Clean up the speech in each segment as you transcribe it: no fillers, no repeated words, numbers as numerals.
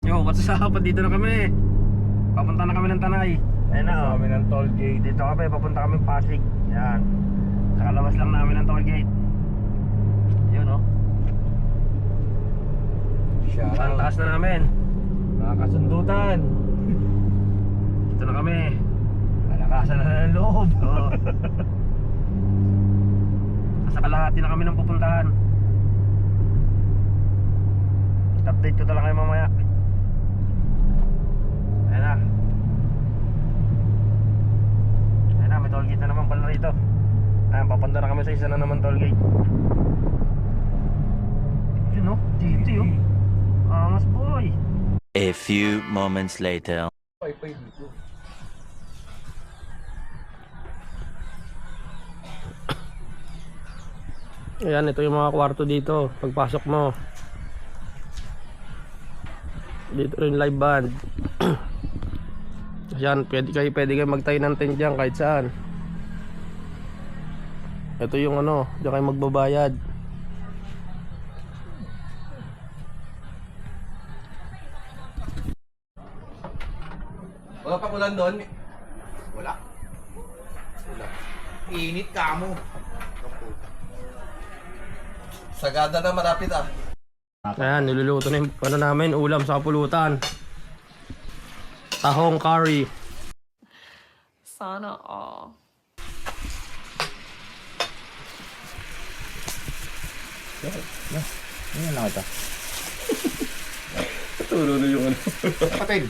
Yo, what's up? Dito na kami. Papunta na kami ng Tanay. Ayan na, oh. Kami ng toll gate. Dito kami, papunta kami Pasig. Yan. Nakalabas lang namin ng toll gate. Yun, oh. Ang taas na namin. Mga kasundutan. Dito na kami. Malakasan na ng loob. Oo. Nasa kalahati na kami ng pupuntahan. Update ko talaga kayo mamaya. Ayan na. Ayan na, may toll gate na naman pala rito. Ayan, papunta na kami sa isa na naman toll gate. Yun, oh, dito yun. Angas, boy. A few moments later. Pay dito. Ayan, ito yung mga kwarto dito. Pagpasok mo, dito rin live band. Ayan, pwede kayo magtayo ng tent dyan kahit saan. Ito yung ano, dyan kayo magbabayad. Wala pa ulan doon? Wala. Init ka mo. Sagada na malapit ah. Ayan, niluluto na yung ano namin, ulam sa kapulutan. Tahong curry. Sana all. Ano lang ito? Tulo na yung ano. Patin.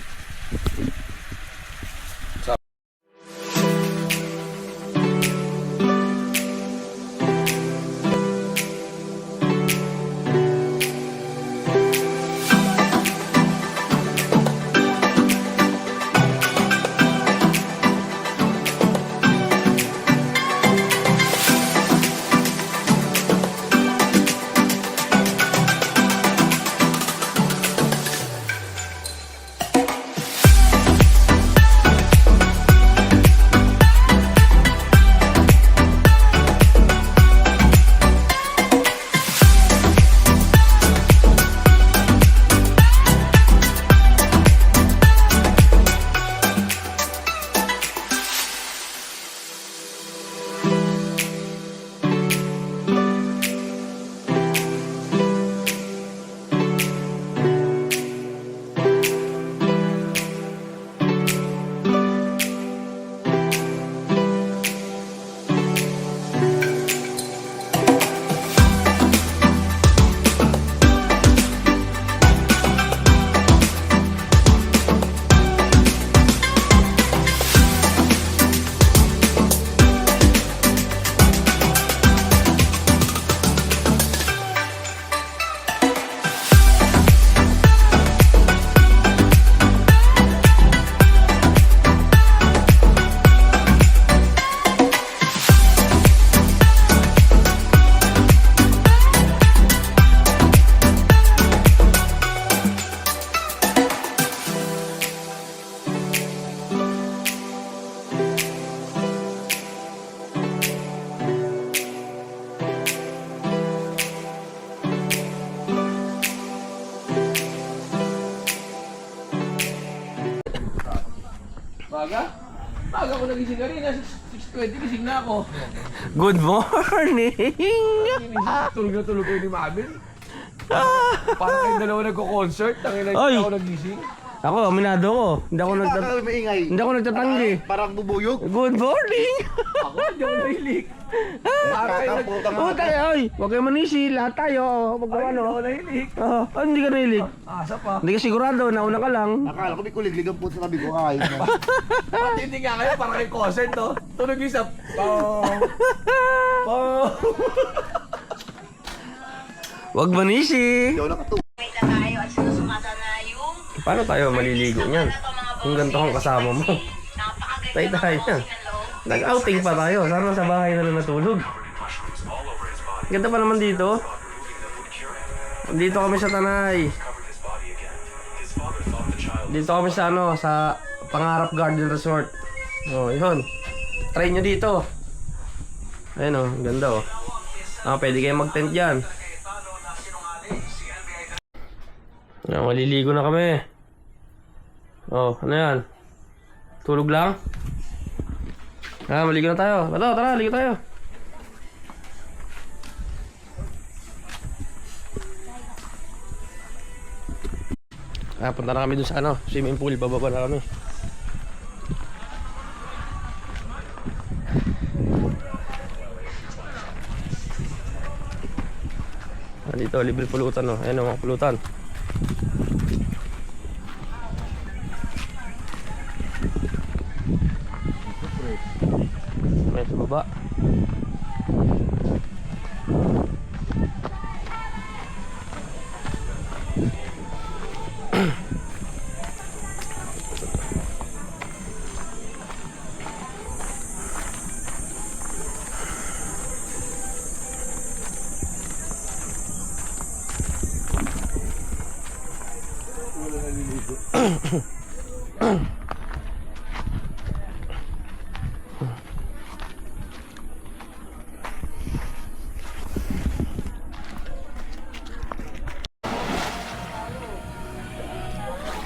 Baga ako nagising kanina, 6:20 gising na ako. Good morning! Tulog na tulog kayo ni Mabel. Parang kayong dalawa nagko-concert, tangina Ay! ako nagising. Ako, aminado ko. Hindi ako nagtatanggi. Parang bubuyog. Good morning! Ako, hindi ako nahilik. Parang kayo Utay, oy! Huwag kayo manisi, lahat tayo. Huwag Ay, hindi ano. ako nahilik. Hindi ka nahilig. Asa pa. Hindi ka sigurado, nauna ka lang. Akala ko may kuliglig ang puto sa tabi ko. Ayos na. Pati hindi nga kayo, parang kayong concert, no? Tunog yung isa. Pong! Pong! Huwag manisi. Hindi ako nakatuwa. Wait na tayo at sinusumata na yung Paano tayo maliligo niyan? Kung ganito kang kasama mo. Tayo tayo yan. Nag-outing pa tayo. Sana sa bahay na lang natulog. Ganda pa naman dito. Dito kami sa Tanay. Dito kami sa ano, sa Pangarap Garden Resort. Oh, yun. Try nyo dito. Ayun oh, ganda oh. Pwede kayong mag-tent dyan. Maliligo na kami. Oh, ano yan? Tulog lang? Maligo na tayo. Bato, tara, ligo tayo. Punta na kami dun sa swimming pool. Bababa na kami. Dito, libre pulutan Ayan mga pulutan. May sa baba.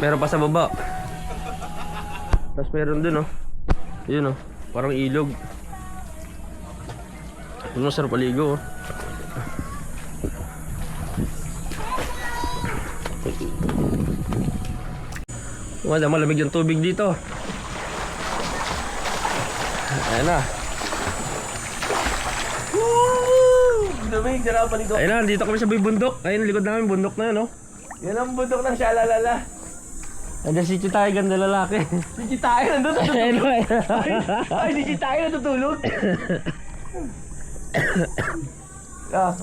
Meron pa sa baba. Tapos meron dun Yun parang ilog. Doon masarap paligo Wala, malamig yung tubig dito. Ayan na. Woo! Lamig, sarap paligo. Ayan na, dito kami sa bundok. Ayun, likod namin, bundok na yun Yan ang bundok ng Shalalala. Andiyan si Chitahay, ganda lalaki. Si Chitahay nandun natutulog. Ay, si Chitahay natutulog.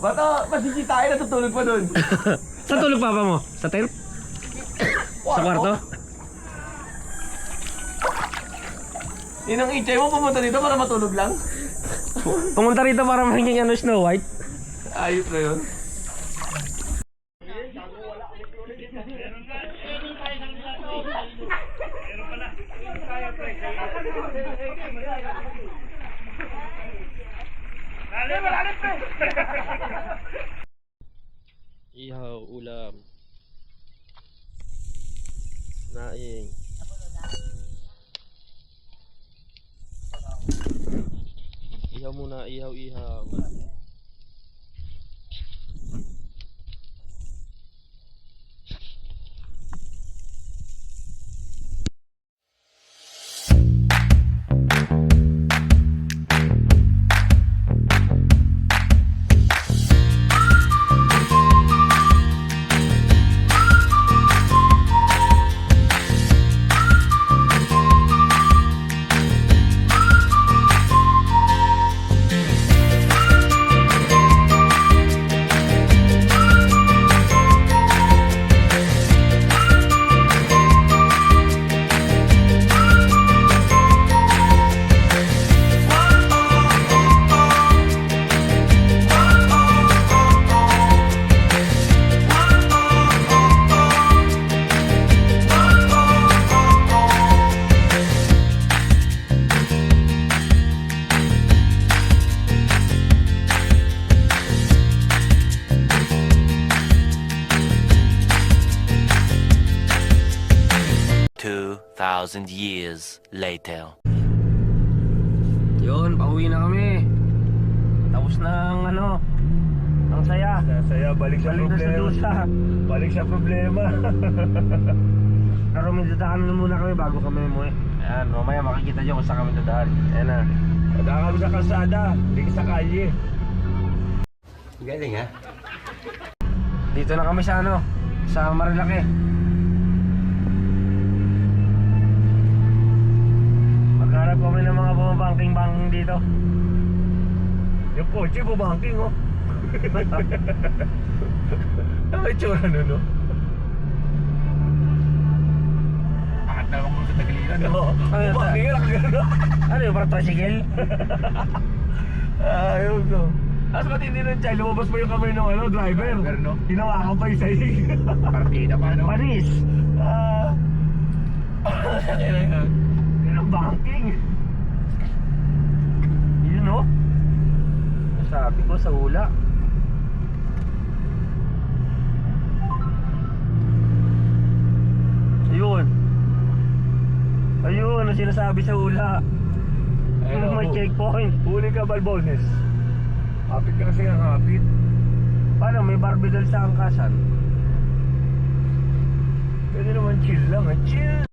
Bato, si Chitahay natutulog pa dun. Saan tulog papa mo? Sa tent? Sa kwarto? Yun ang itchay mo, pumunta dito para matulog lang. Pumunta rito para maging Snow White. Ayos na yun. Ihaw, ulam. Naing. Ihaw muna, ihaw. 2,000 years later. Yun, pauwi na kami. Tapos na ang saya. Saya, balik sa problema. Balik sa problema. Pero may dadaanan muna kami bago kami umuwi. Ayan, mamaya makikita nyo kung saan kami dadaan. Ayan na. Dadaan kami sa kalsada, hindi sa kalye. Galing ha? Dito na kami sa sa Marilake. Maghanap kami ng mga bumabangking-bangking dito. Yung kotse, bumangking Ang itsura nun Angat na ako sa tagiliran Bumangking ka nakagano. Ano yung parang tricycle? Ayun Tapos matindi nun, Chay, lumabas pa yung kamay ng driver. Hinawakan pa yung sahig. Partida pa, Panis! Yun ang banking. Yun sabi ko sa hula. Ayun. sinasabi sa ula. May checkpoint. Huli ka, Balbones. Hapit ka kasi ang hapit. Paano, may barbidal sa angkasan? Pwede naman chill lang, chill.